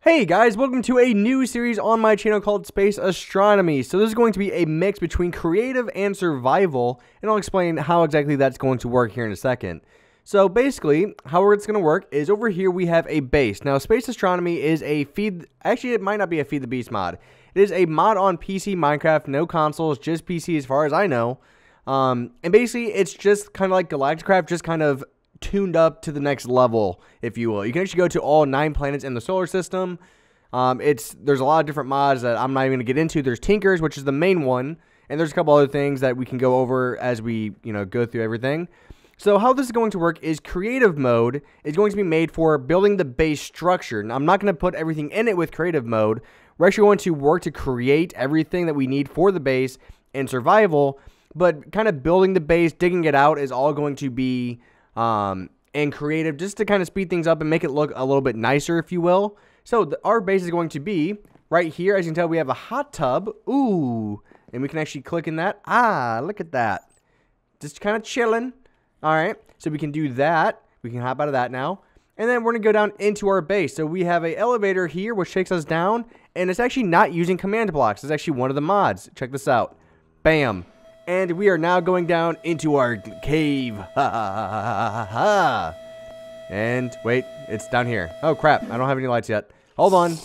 Hey guys, welcome to a new series on my channel called Space Astronomy. So this is going to be a mix between creative and survival, and I'll explain how exactly that's going to work here in a second. So basically, how it's going to work is over here we have a base. Now Space Astronomy is a actually it might not be a Feed the Beast mod. It is a mod on PC Minecraft, no consoles, just PC as far as I know. And basically it's just kind of like Galacticraft, just kind of tuned up to the next level, if you will. You can actually go to all 9 planets in the solar system. There's a lot of different mods that I'm not even going to get into. There's Tinkers, which is the main one, and there's a couple other things that we can go over as we go through everything. So how this is going to work is creative mode is going to be made for building the base structure. Now, I'm not going to put everything in it with creative mode. We're actually going to work to create everything that we need for the base in survival, but kind of building the base, digging it out is all going to be and creative, just to kind of speed things up and make it look a little bit nicer, if you will. So our base is going to be right here. As you can tell, we have a hot tub. Ooh, and we can actually click in that. Ah, look at that. Just kind of chilling. All right, so we can do that. We can hop out of that now. And then we're going to go down into our base. So we have an elevator here, which takes us down. And it's actually not using command blocks. It's actually one of the mods. Check this out. Bam. And we are now going down into our cave. Ha ha ha ha ha. And wait, it's down here. Oh crap, I don't have any lights yet. Hold on.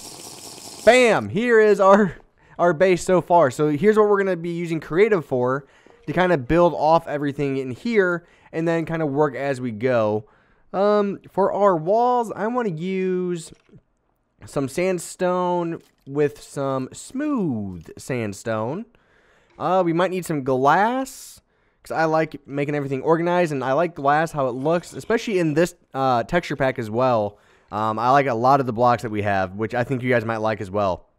Bam! Here is our base so far. So here's what we're going to be using creative for, to kind of build off everything in here and then kind of work as we go. For our walls, I want to use some sandstone with some smooth sandstone. We might need some glass, because I like making everything organized, and I like glass, how it looks, especially in this texture pack as well. I like a lot of the blocks that we have, which I think you guys might like as well.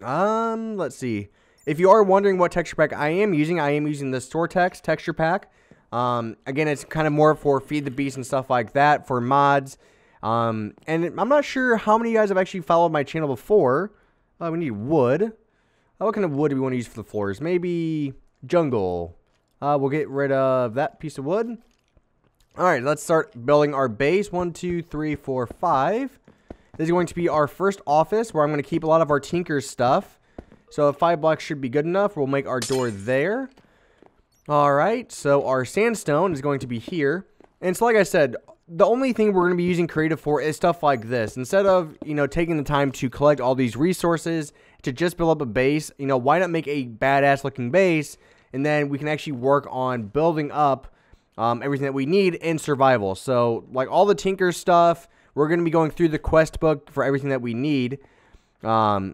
Let's see. If you are wondering what texture pack I am using the Storetex texture pack. Again, it's kind of more for Feed the Beast and stuff like that, for mods. And I'm not sure how many of you guys have actually followed my channel before. We need wood. What kind of wood do we want to use for the floors? Maybe jungle. We'll get rid of that piece of wood. Alright, let's start building our base. 1, 2, 3, 4, 5. This is going to be our first office, where I'm going to keep a lot of our Tinker's stuff. So 5 blocks should be good enough. We'll make our door there. Alright, so our sandstone is going to be here. And so like I said, the only thing we're going to be using creative for is stuff like this. Instead of, taking the time to collect all these resources to just build up a base, why not make a badass looking base, and then we can actually work on building up everything that we need in survival. So like all the Tinker stuff, we're going to be going through the quest book for everything that we need. So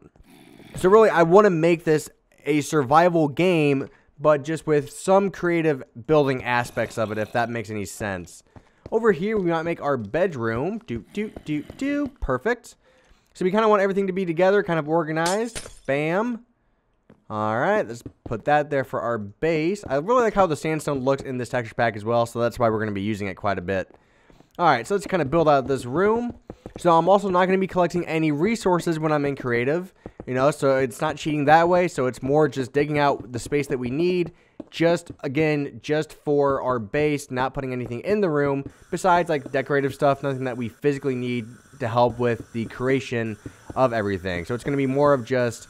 really, I want to make this a survival game, but just with some creative building aspects of it, if that makes any sense. Over here, we might make our bedroom. Perfect. So we kind of want everything to be together, kind of organized. Bam. All right, let's put that there for our base. I really like how the sandstone looks in this texture pack as well, so that's why we're going to be using it quite a bit. All right, so let's kind of build out this room. So I'm also not going to be collecting any resources when I'm in creative, so it's not cheating that way. So it's more just digging out the space that we need. Just for our base, not putting anything in the room besides like decorative stuff, nothing that we physically need to help with the creation of everything. So it's going to be more of just,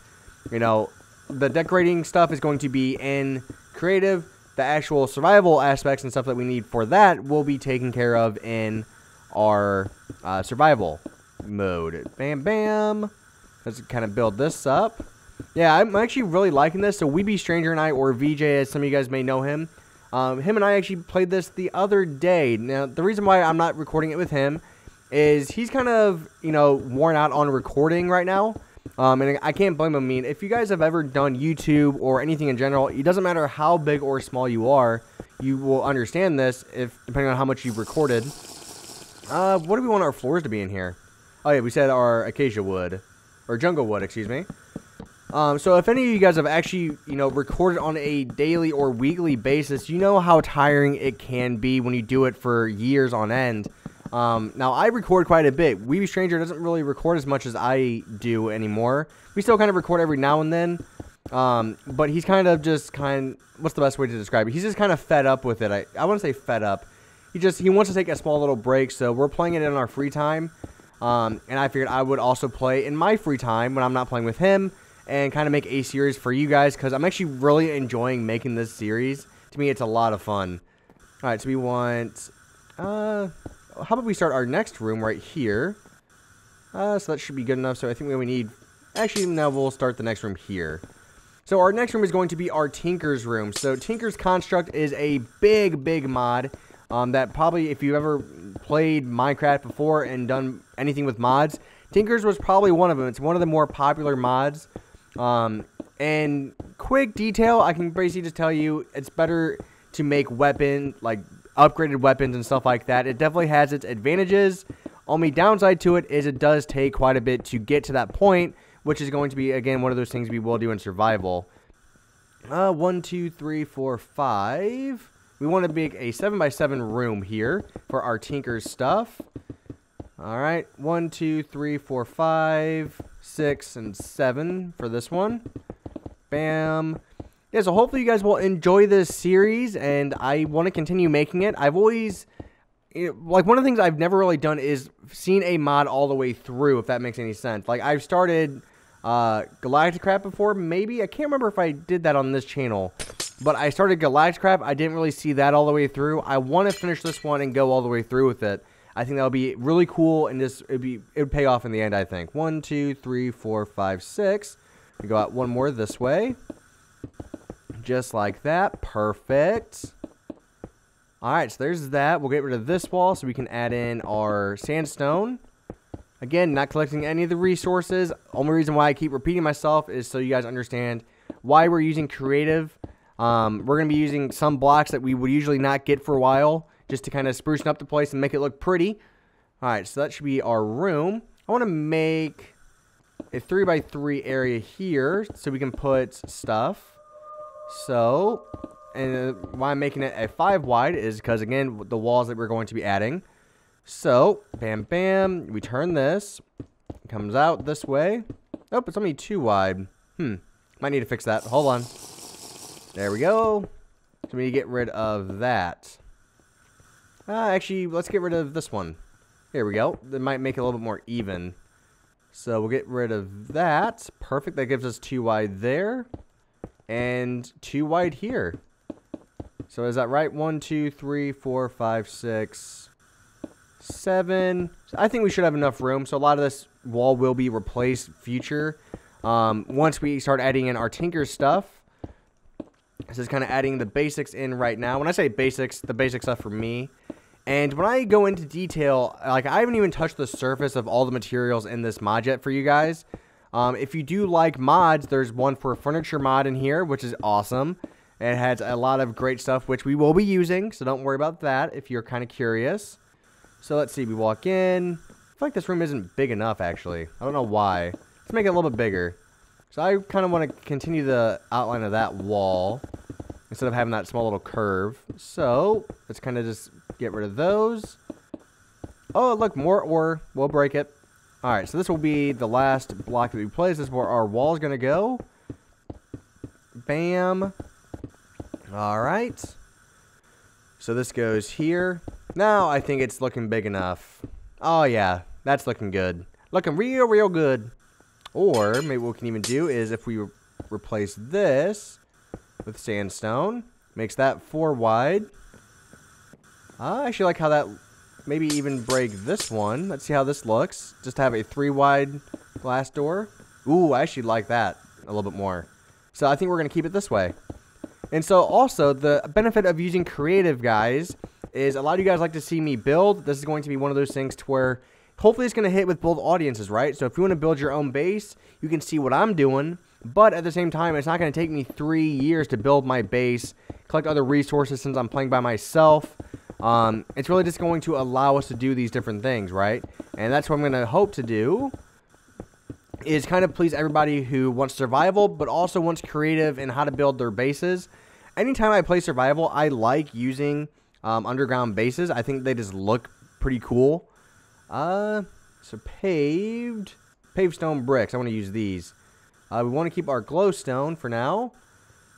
the decorating stuff is going to be in creative. The actual survival aspects and stuff that we need for that will be taken care of in our survival mode. Bam, bam. Let's kind of build this up. Yeah, I'm actually really liking this. So Weeby Stranger and I, or VJ, as some of you guys may know him, him and I actually played this the other day. Now, the reason why I'm not recording it with him is he's kind of, worn out on recording right now. And I can't blame him. I mean, if you guys have ever done YouTube or anything in general, it doesn't matter how big or small you are, you will understand this depending on how much you've recorded. What do we want our floors to be in here? Oh yeah, we said our acacia wood, or jungle wood, excuse me. So if any of you guys have actually, recorded on a daily or weekly basis, you know how tiring it can be when you do it for years on end. Now, I record quite a bit. Weeby Stranger doesn't really record as much as I do anymore. We still kind of record every now and then. But he's kind of just what's the best way to describe it? He's just kind of fed up with it. I wouldn't say fed up. He wants to take a small little break, so we're playing it in our free time. And I figured I would also play in my free time when I'm not playing with him and kind of make a series for you guys because I'm actually really enjoying making this series. To me, it's a lot of fun. All right, so we want, how about we start our next room right here? So that should be good enough. So I think we need, actually, no, we'll start the next room here. So our next room is going to be our Tinker's room. So Tinker's Construct is a big mod that probably, if you've ever played Minecraft before and done anything with mods, Tinker's was probably one of them. It's one of the more popular mods. And quick detail, I can basically just tell you it's better to make like upgraded weapons and stuff like that. It definitely has its advantages. Only downside to it is it does take quite a bit to get to that point, which is going to be, again, one of those things we will do in survival. 1, 2, 3, 4, 5. We want to make a 7x7 room here for our Tinker's stuff. Alright, 1, 2, 3, 4, 5, 6, and 7 for this one. Bam. Yeah, so hopefully you guys will enjoy this series, and I want to continue making it. I've always, like, one of the things I've never really done is seen a mod all the way through, if that makes any sense. Like, I've started Galacticraft before, maybe. I can't remember if I did that on this channel. But I started Galacticraft. I didn't really see that all the way through. I want to finish this one and go all the way through with it. I think that would be really cool, and it would pay off in the end, I think. 1, 2, 3, 4, 5, 6. We go out one more this way. Just like that. Perfect. Alright, so there's that. We'll get rid of this wall so we can add in our sandstone. Again, not collecting any of the resources. Only reason why I keep repeating myself is so you guys understand why we're using creative. We're going to be using some blocks that we would usually not get for a while, just to kind of spruce up the place and make it look pretty. Alright, so that should be our room. I want to make a 3x3 area here so we can put stuff. So, and why I'm making it a 5 wide is because, again, the walls that we're going to be adding. So, bam, bam, we turn this. It comes out this way. Oh, it's only 2 wide. Might need to fix that. Hold on. There we go. So we need to get rid of that. Actually, let's get rid of this one. Here we go. That might make it a little bit more even. So we'll get rid of that. Perfect. That gives us 2 wide there. And 2 wide here. So is that right? 1, 2, 3, 4, 5, 6, 7. So I think we should have enough room. So a lot of this wall will be replaced future. Once we start adding in our Tinker stuff. This is kind of adding the basics in right now. When I say basics, the basic stuff for me. And when I go into detail, like, I haven't even touched the surface of all the materials in this mod yet for you guys. If you do like mods, there's one for a furniture mod in here, which is awesome. It has a lot of great stuff, which we will be using, so don't worry about that if you're kind of curious. So let's see, we walk in. I feel like this room isn't big enough, actually. I don't know why. Let's make it a little bit bigger. So I kind of want to continue the outline of that wall instead of having that small little curve. So let's kind of just get rid of those. Oh, look, more ore. We'll break it. All right, so this will be the last block that we place. This is where our wall is going to go. Bam. All right. So this goes here. Now I think it's looking big enough. Oh, yeah. That's looking good. Looking real, real good. Or maybe what we can even do is if we replace this with sandstone, makes that 4 wide. I actually like how that, maybe even break this one. Let's see how this looks. Just have a 3 wide glass door. Ooh, I actually like that a little bit more. So I think we're going to keep it this way. And so also the benefit of using creative, guys, is a lot of you guys like to see me build. This is going to be one of those things to where hopefully it's going to hit with both audiences, right? So if you want to build your own base, you can see what I'm doing. But at the same time, it's not going to take me 3 years to build my base, collect other resources since I'm playing by myself. It's really just going to allow us to do these different things, right? And that's what I'm going to hope to do, is kind of please everybody who wants survival, but also wants creative in how to build their bases. Anytime I play survival, I like using underground bases. I think they just look pretty cool. So paved stone bricks. I want to use these. We want to keep our glowstone for now.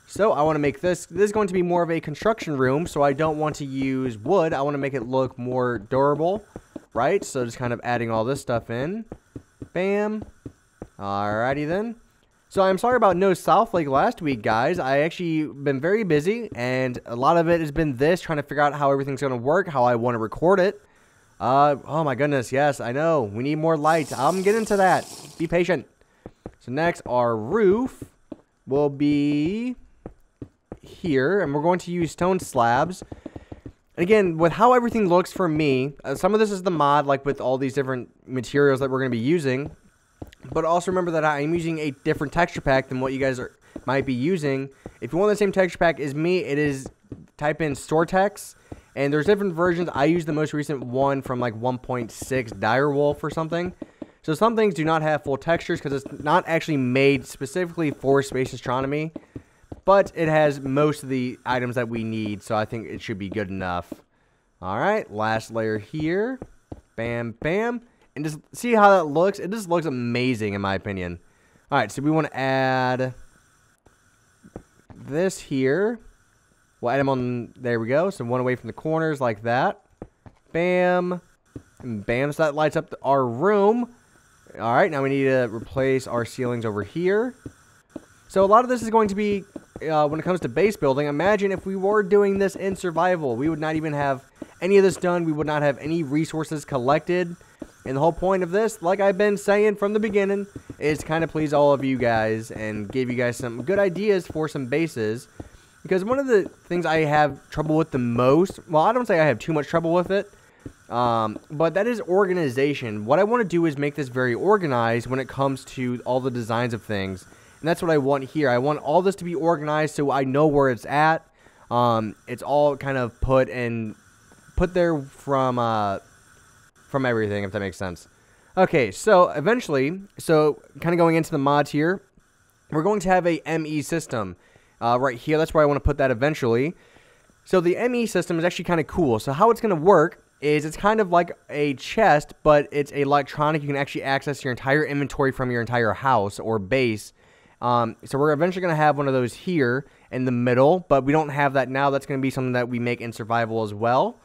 So I want to make this is going to be more of a construction room, so I don't want to use wood. I want to make it look more durable. right? So just kind of adding all this stuff in. Bam. Alrighty then. So I'm sorry about no South Lake last week, guys. I actually been very busy, and a lot of it has been this, trying to figure out how everything's going to work, how I want to record it. Oh my goodness, yes, I know. We need more light. I'm getting to that. Be patient. So next, our roof will be here, and we're going to use stone slabs. And again, with how everything looks for me, some of this is the mod, like with all these different materials that we're going to be using. But also remember that I'm using a different texture pack than what you guys might be using. If you want the same texture pack as me, it is type in StoreTex. And there's different versions. I use the most recent one from like 1.6 Direwolf or something. So some things do not have full textures because it's not actually made specifically for space astronomy. But it has most of the items that we need. So I think it should be good enough. Alright, last layer here. Bam, bam. And just see how that looks. It just looks amazing in my opinion. Alright, so we want to add this here. We'll add them on, there we go. So one away from the corners like that. Bam. And bam, so that lights up our room. Alright, now we need to replace our ceilings over here. So a lot of this is going to be, when it comes to base building, imagine if we were doing this in survival. We would not even have any of this done. We would not have any resources collected. And the whole point of this, like I've been saying from the beginning, is kind of please all of you guys and give you guys some good ideas for some bases. Because one of the things I have trouble with the most, well, I don't say I have too much trouble with it, but that is organization. What I want to do is make this very organized when it comes to all the designs of things. And that's what I want here. I want all this to be organized so I know where it's at. It's all kind of put there from everything, if that makes sense. Okay, so eventually, kind of going into the mods here, we're going to have a ME system right here. That's where I want to put that eventually. So the ME system is actually kind of cool. So how it's going to work is it's kind of like a chest, but it's electronic. You can actually access your entire inventory from your entire house or base. So we're eventually going to have one of those here in the middle, but we don't have that now. That's going to be something that we make in survival as well.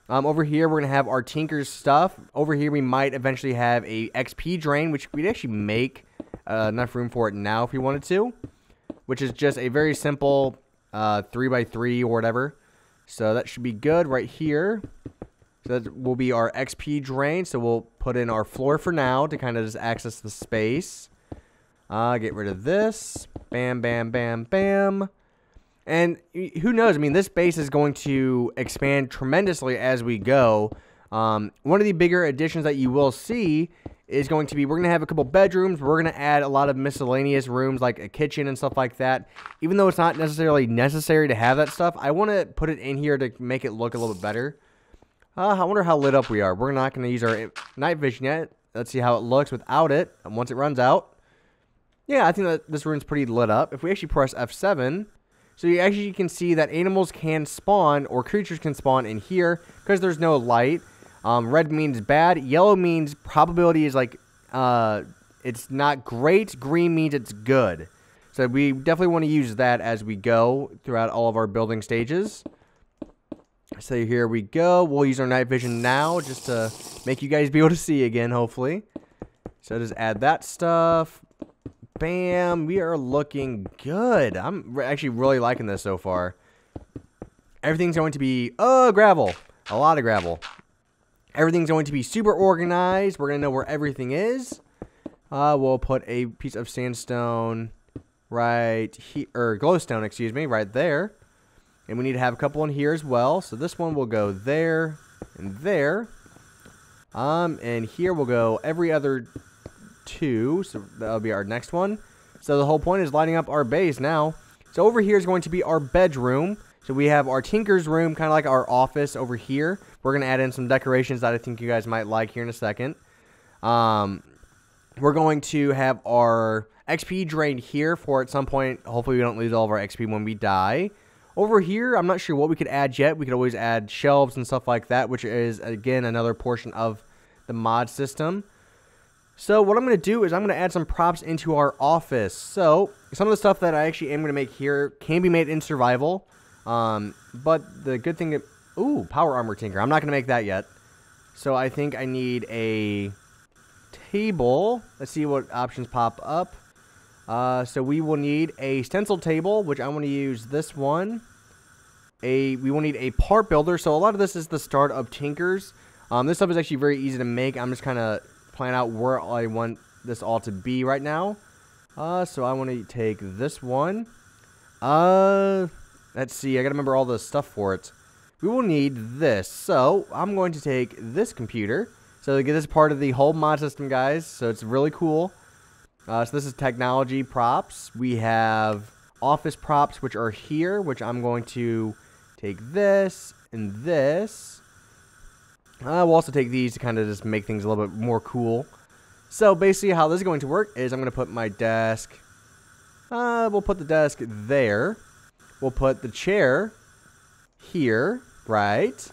Over here, we're going to have our Tinker's stuff. Over here, we might eventually have a XP drain, which we'd actually make enough room for it now if we wanted to, which is just a very simple 3x3 or whatever. So that should be good right here. So that will be our XP drain. So we'll put in our floor for now to kind of just access the space. Get rid of this. Bam, bam, bam, bam. And who knows? I mean, this base is going to expand tremendously as we go. One of the bigger additions that you will see is going to be, we're going to have a couple bedrooms. We're going to add a lot of miscellaneous rooms like a kitchen and stuff like that. Even though it's not necessarily necessary to have that stuff, I want to put it in here to make it look a little bit better. I wonder how lit up we are. We're not going to use our night vision yet. Let's see how it looks without it once it runs out. Yeah, I think that this room's pretty lit up. If we actually press F7... So you actually can see that animals can spawn, or creatures can spawn in here, because there's no light. Red means bad. Yellow means probability is like, it's not great. Green means it's good. So we definitely want to use that as we go throughout all of our building stages. So here we go. We'll use our night vision now, just to make you guys be able to see again, hopefully. So just add that stuff. Bam, we are looking good. I'm actually really liking this so far. Everything's going to be, gravel. A lot of gravel. Everything's going to be super organized. We're going to know where everything is. We'll put a piece of sandstone right here, or glowstone, excuse me, right there. And we need to have a couple in here as well. So this one will go there and there. And here we'll go every other 2, so that'll be our next one. So the whole point is lighting up our base now. So over here is going to be our bedroom. So we have our Tinker's room, kind of like our office over here. We're going to add in some decorations that I think you guys might like here in a second. We're going to have our XP drain here for at some point. Hopefully we don't lose all of our XP when we die. Over here, I'm not sure what we could add yet. We could always add shelves and stuff like that, which is, again, another portion of the mod system. So what I'm going to do is I'm going to add some props into our office. So some of the stuff that I actually am going to make here can be made in survival. But the good thing... Ooh, power armor tinker. I'm not going to make that yet. So I think I need a table. Let's see what options pop up. So we will need a stencil table, which I want to use this one. We will need a part builder. So a lot of this is the start of Tinkers. This stuff is actually very easy to make. I'm just kind of planning out where I want this all to be right now. So I want to take this one. Let's see. I got to remember all the stuff for it. We will need this. So I'm going to take this computer. So this is part of the whole mod system, guys. So it's really cool. So this is technology props. We have office props, which are here, which I'm going to take this and this. We'll also take these to kind of just make things a little bit more cool. So basically how this is going to work is I'm going to put my desk. We'll put the desk there. We'll put the chair here, right?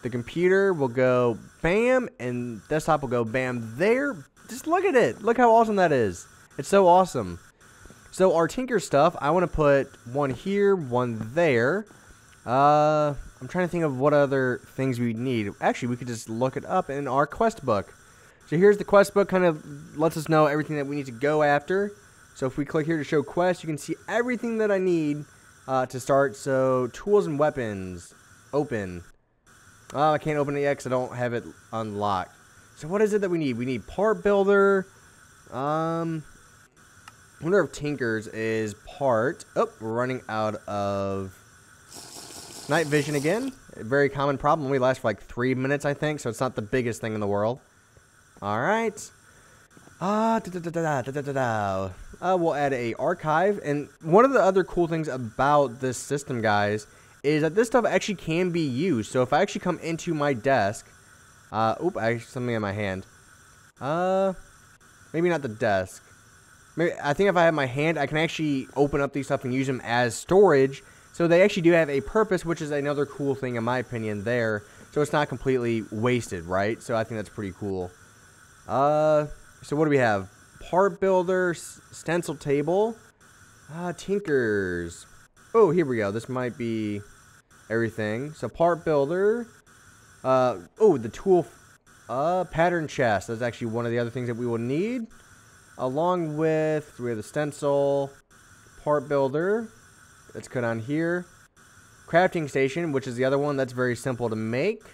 The computer will go bam, and desktop will go bam there. Just look at it. Look how awesome that is. It's so awesome. So our Tinker stuff, I want to put one here, one there. I'm trying to think of what other things we need. Actually, we could just look it up in our quest book. So here's the quest book, kind of lets us know everything that we need to go after. So if we click here to show quest, you can see everything that I need to start. So tools and weapons, open. I can't open it yet because I don't have it unlocked. So what is it that we need? We need part builder. I wonder if Tinkers is part. Oh, we're running out of night vision again. A very common problem. Only lasts for like 3 minutes, I think. So it's not the biggest thing in the world. All right. We'll add a archive. And one of the other cool things about this system, guys, is that this stuff actually can be used. So if I actually come into my desk, I have something in my hand. Maybe not the desk. Maybe I think if I have my hand, I can actually open up these stuff and use them as storage. So they actually do have a purpose, which is another cool thing in my opinion there. So it's not completely wasted, right? So I think that's pretty cool. So what do we have? Part builder, stencil table, Tinkers. Oh, here we go. This might be everything. So part builder. The tool pattern chest. That's actually one of the other things that we will need. Along with, we have the stencil, part builder. Let's go down here. Crafting station, which is the other one that's very simple to make.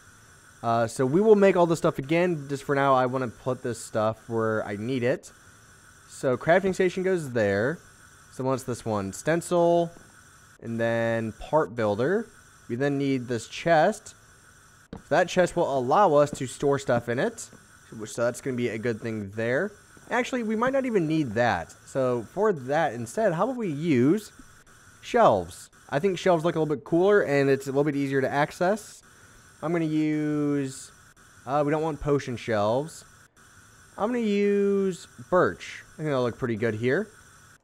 So we will make all this stuff again. Just for now, I want to put this stuff where I need it. So crafting station goes there. So what's this one? Stencil, and then part builder. We then need this chest. So that chest will allow us to store stuff in it. So that's going to be a good thing there. Actually, we might not even need that. So for that instead, how about we use shelves? I think shelves look a little bit cooler and it's a little bit easier to access. I'm going to use, we don't want potion shelves. I'm going to use birch. I think that'll look pretty good here.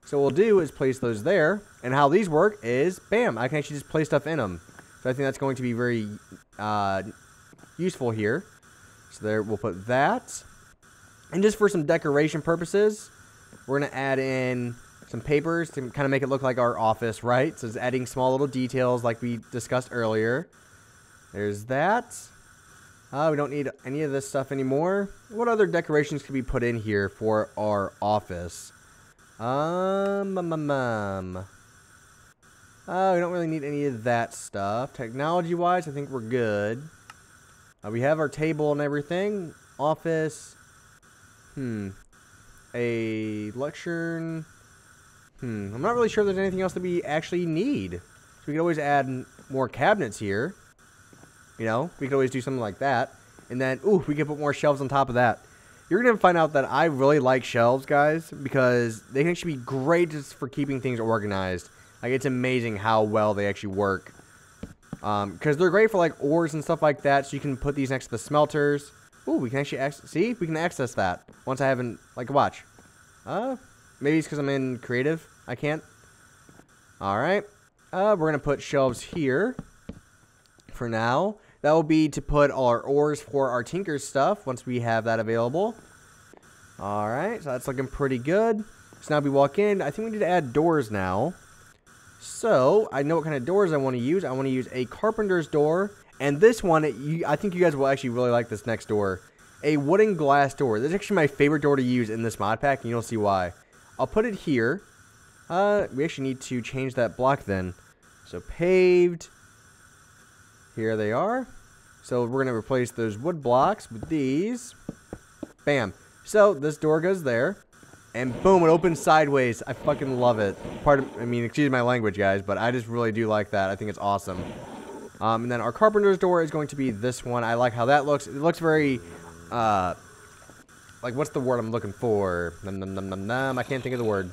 So what we'll do is place those there. And how these work is, bam, I can actually just place stuff in them. So I think that's going to be very useful here. So there, we'll put that. And just for some decoration purposes, we're going to add in some papers to kind of make it look like our office, right? So it's adding small little details like we discussed earlier. There's that. We don't need any of this stuff anymore. What other decorations could we put in here for our office? We don't really need any of that stuff. Technology-wise, I think we're good. We have our table and everything. Office. A lectern. I'm not really sure if there's anything else that we actually need. So we could always add more cabinets here. You know, we could always do something like that. And then, we could put more shelves on top of that. You're going to find out that I really like shelves, guys, because they can actually be great just for keeping things organized. Like, it's amazing how well they actually work. Because they're great for, like, ores and stuff like that, so you can put these next to the smelters. We can actually, see? We can access that. Once I haven't, like, watch. Maybe it's because I'm in creative. I can't. Alright. We're going to put shelves here for now. That will be to put our ores for our Tinkers stuff once we have that available. Alright, so that's looking pretty good. So now we walk in. I think we need to add doors now. So, I know what kind of doors I want to use. I want to use a carpenter's door And this one, I think you guys will actually really like this next door. A wooden glass door. This is actually my favorite door to use in this mod pack, and you'll see why. I'll put it here. We actually need to change that block then. So paved. Here they are. So we're going to replace those wood blocks with these. Bam. So this door goes there. And boom, it opens sideways. I fucking love it. Excuse my language, guys, but I just really do like that. I think it's awesome. And then our carpenter's door is going to be this one. I like how that looks. It looks very, like, what's the word I'm looking for? I can't think of the word.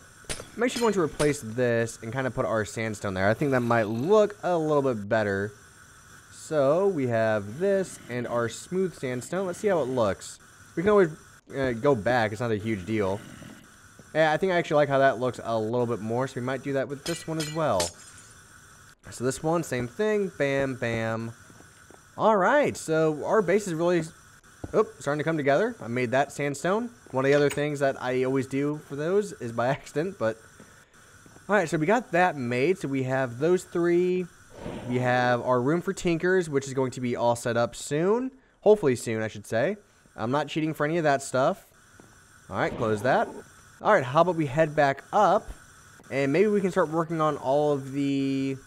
I'm actually going to replace this and kind of put our sandstone there. I think that might look a little bit better. So we have this and our smooth sandstone. Let's see how it looks. We can always go back. It's not a huge deal. Yeah, I think I actually like how that looks a little bit more. So we might do that with this one as well. So this one, same thing. Bam, bam. Alright, so our base is really starting to come together. I made that sandstone. One of the other things that I always do for those is by accident, but... Alright, so we got that made. So we have those three. We have our room for tinkers, which is going to be all set up soon. Hopefully soon, I should say. I'm not cheating for any of that stuff. Alright, close that. Alright, how about we head back up, and maybe we can start working on all of the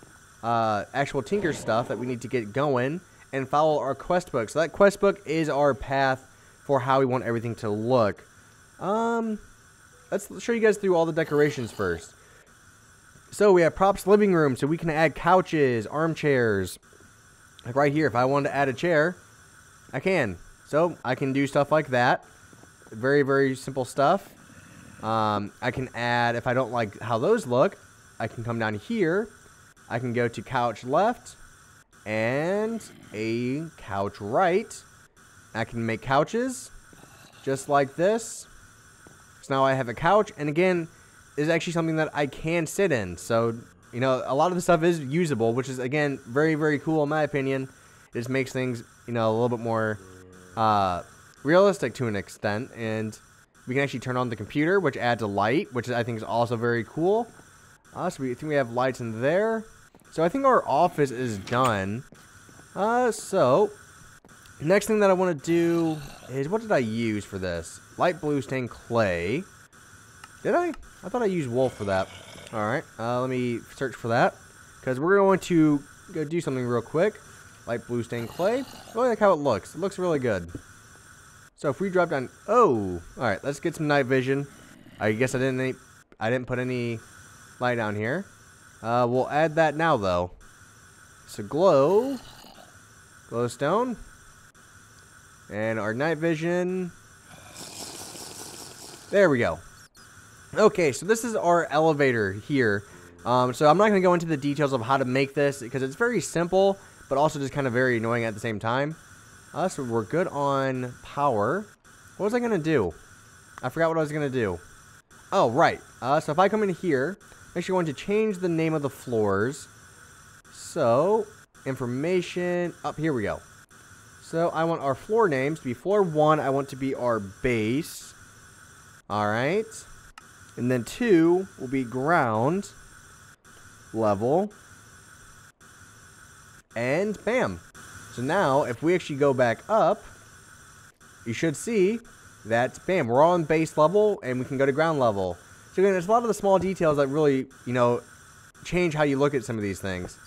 actual tinker stuff that we need to get going, and follow our quest book. So that quest book is our path for how we want everything to look. Let's show you guys through all the decorations first. So we have props living room, so we can add couches, armchairs. Like right here, if I wanted to add a chair, I can. So I can do stuff like that. Very, very simple stuff. I can add, if I don't like how those look, I can come down here. I can go to couch left and a couch right. I can make couches just like this. So now I have a couch, and again, is actually something that I can sit in. So, you know, a lot of the stuff is usable, which is, again, very, very cool in my opinion. It just makes things, you know, a little bit more realistic to an extent. And we can actually turn on the computer, which adds a light, which I think is also very cool. So we think we have lights in there. So I think our office is done. So next thing that I want to do is, what did I use for this? Light blue stained clay. Did I? I thought I used wool for that. Alright, let me search for that, because we're going to go do something real quick. Light blue stained clay. I really like how it looks. It looks really good. So if we drop down, alright, let's get some night vision. I guess I didn't put any light down here. We'll add that now though. So glowstone, and our night vision. There we go. Okay, so this is our elevator here. So I'm not going to go into the details of how to make this, because it's very simple, but also just kind of very annoying at the same time. So we're good on power. What was I going to do? I forgot what I was going to do. Oh, right. So if I come in here, I'm actually going to change the name of the floors. So, information. Up, here we go. So I want our floor names to be floor 1. I want to be our base. Alright. And then 2 will be ground level. And bam. So now, if we actually go back up, you should see that, bam, we're all on base level, and we can go to ground level. So again, there's a lot of the small details that really, you know, change how you look at some of these things.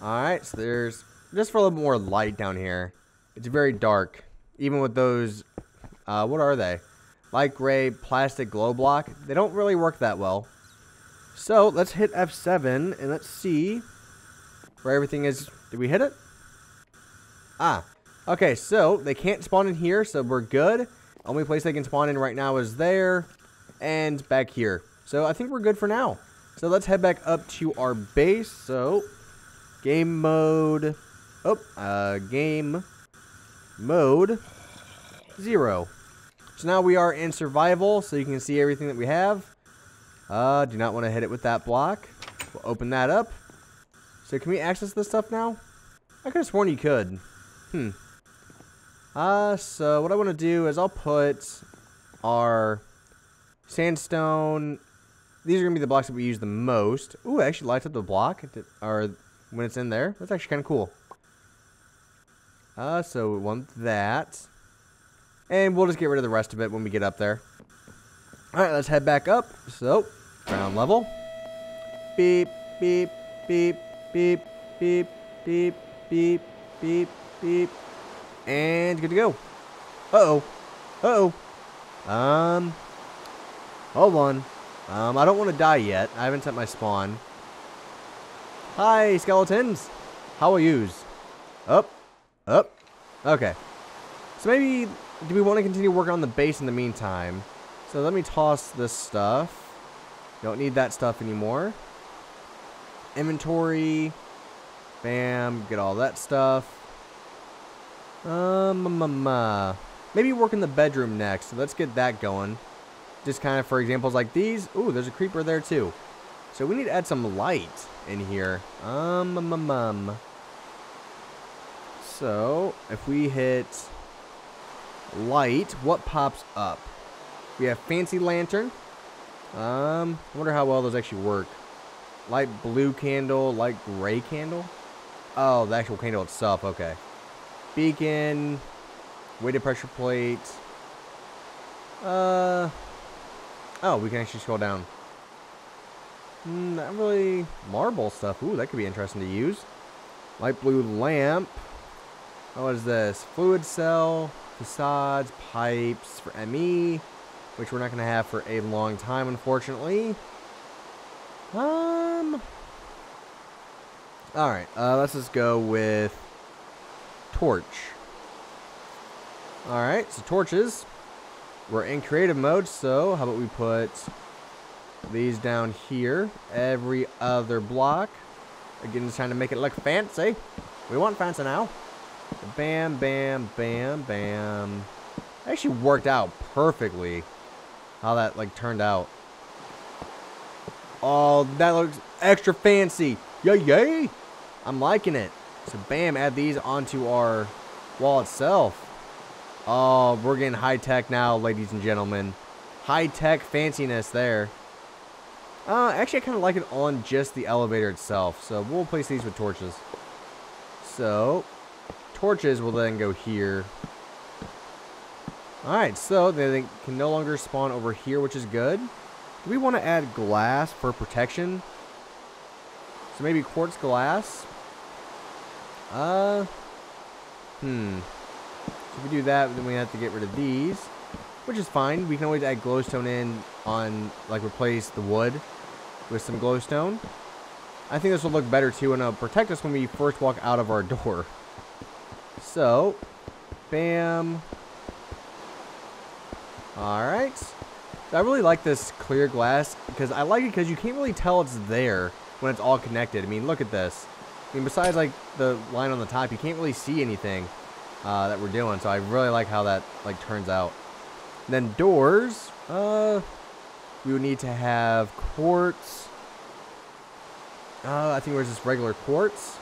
Alright, so there's, just for a little more light down here, it's very dark. Even with those, what are they? Light gray plastic glow block. They don't really work that well. So, let's hit F7, and let's see where everything is. Did we hit it? Okay, so they can't spawn in here, so we're good. Only place they can spawn in right now is there and back here. So I think we're good for now. So let's head back up to our base. So game mode, game mode 0. So now we are in survival, so you can see everything that we have. Do not want to hit it with that block. We'll open that up. So can we access this stuff now? I could have sworn you could. So what I want to do is I'll put our sandstone. These are going to be the blocks that we use the most. Ooh, it actually lights up the block or when it's in there. That's actually kind of cool. So we want that. And we'll just get rid of the rest of it when we get up there. Alright, let's head back up. So, ground level. Beep, beep, beep, beep, beep, beep, beep, beep, beep. And good to go. Uh-oh. Uh-oh. Hold on. I don't want to die yet. I haven't set my spawn. Hi, skeletons. How are yous? Up. Okay. So maybe, do we want to continue working on the base in the meantime? So let me toss this stuff. Don't need that stuff anymore. Inventory. Bam. Get all that stuff. Maybe work in the bedroom next. So let's get that going. Just kind of for examples like these. Ooh, there's a creeper there too. So we need to add some light in here. So if we hit light, what pops up? We have fancy lantern. I wonder how well those actually work. Light blue candle, light gray candle. Oh, the actual candle itself. Okay. Beacon, weighted pressure plate. Oh, we can actually scroll down. Not really marble stuff. Ooh, that could be interesting to use. Light blue lamp. What is this? Fluid cell, facades, pipes for ME, which we're not going to have for a long time, unfortunately. Alright, let's just go with torch. Alright, so torches. We're in creative mode, so how about we put these down here, every other block. Again, just trying to make it look fancy. We want fancy now. Bam, bam, bam, bam. Actually worked out perfectly how that like turned out. Oh, that looks extra fancy. Yay. I'm liking it. So bam, add these onto our wall itself. Oh, we're getting high tech now, ladies and gentlemen. High tech fanciness there. Actually, I kind of like it on just the elevator itself. So we'll place these with torches. So torches will then go here. Alright, so they can no longer spawn over here, which is good. Do we want to add glass for protection? So maybe quartz glass. If we do that, then we have to get rid of these, which is fine. We can always add glowstone in on, like, replace the wood with some glowstone. I think this will look better too, and it'll protect us when we first walk out of our door. So, bam. Alright. I really like this clear glass, because I like it because you can't really tell it's there when it's all connected. I mean, look at this. I mean, besides, like, the line on the top, you can't really see anything that we're doing. So I really like how that, like, turns out. And then doors. We would need to have quartz. I think it was just regular quartz.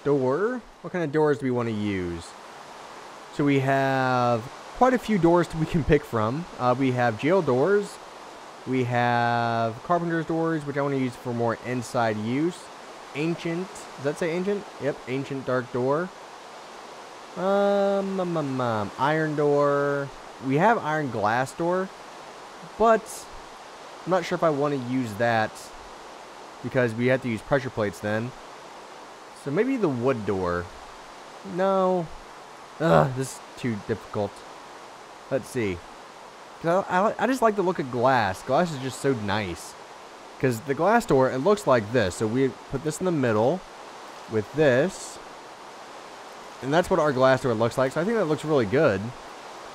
Door. What kind of doors do we want to use? So we have quite a few doors we can pick from. We have jail doors. We have carpenter's doors, which I want to use for more inside use. Ancient. Does that say ancient? Yep, ancient dark door. Iron door. We have iron glass door, but I'm not sure if I want to use that because we have to use pressure plates then. So maybe the wood door. No. This is too difficult. Let's see. I just like the look of glass. Glass is just so nice. Because the glass door, it looks like this. So we put this in the middle with this. And that's what our glass door looks like. So I think that looks really good.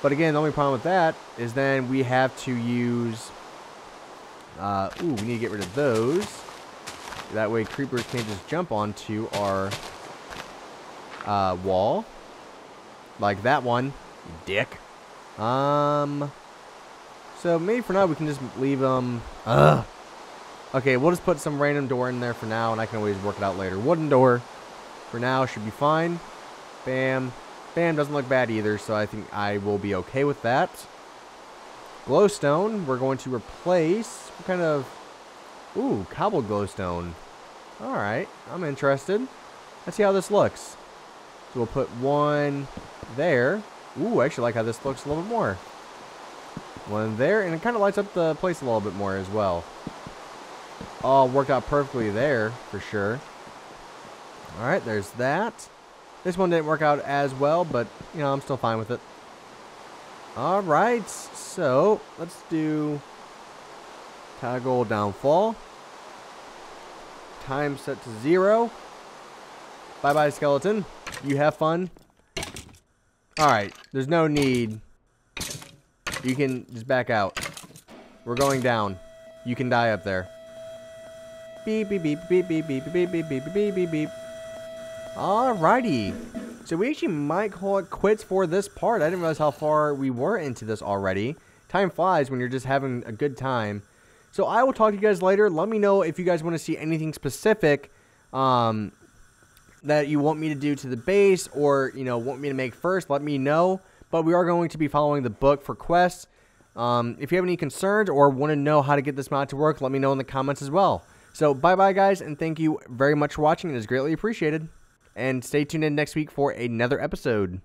But again, the only problem with that is then we have to use... we need to get rid of those. That way creepers can't just jump onto our wall. Like that one. Dick. So maybe for now we can just leave them... Okay, we'll just put some random door in there for now, and I can always work it out later. Wooden door for now should be fine. Bam. Bam, doesn't look bad either, so I think I will be okay with that. Glowstone, we're going to replace... What kind of... Ooh, cobbled glowstone. Alright, I'm interested. Let's see how this looks. So we'll put one there. Ooh, I actually like how this looks a little bit more. One there, and it kind of lights up the place a little bit more as well. All worked out perfectly there, for sure. Alright, there's that. This one didn't work out as well, but, you know, I'm still fine with it. Alright, so, let's do toggle downfall. Time set to 0. Bye-bye, skeleton. You have fun. Alright, there's no need. You can just back out. We're going down. You can die up there. Beep, beep, beep, beep, beep, beep, beep, beep, beep, beep, beep, beep. Alrighty. So we actually might call it quits for this part. I didn't realize how far we were into this already. Time flies when you're just having a good time. So I will talk to you guys later. Let me know if you guys want to see anything specific that you want me to do to the base, or, you know, want me to make first. Let me know. But we are going to be following the book for quests. If you have any concerns or want to know how to get this mod to work, let me know in the comments as well. So bye-bye, guys, and thank you very much for watching. It is greatly appreciated. And stay tuned in next week for another episode.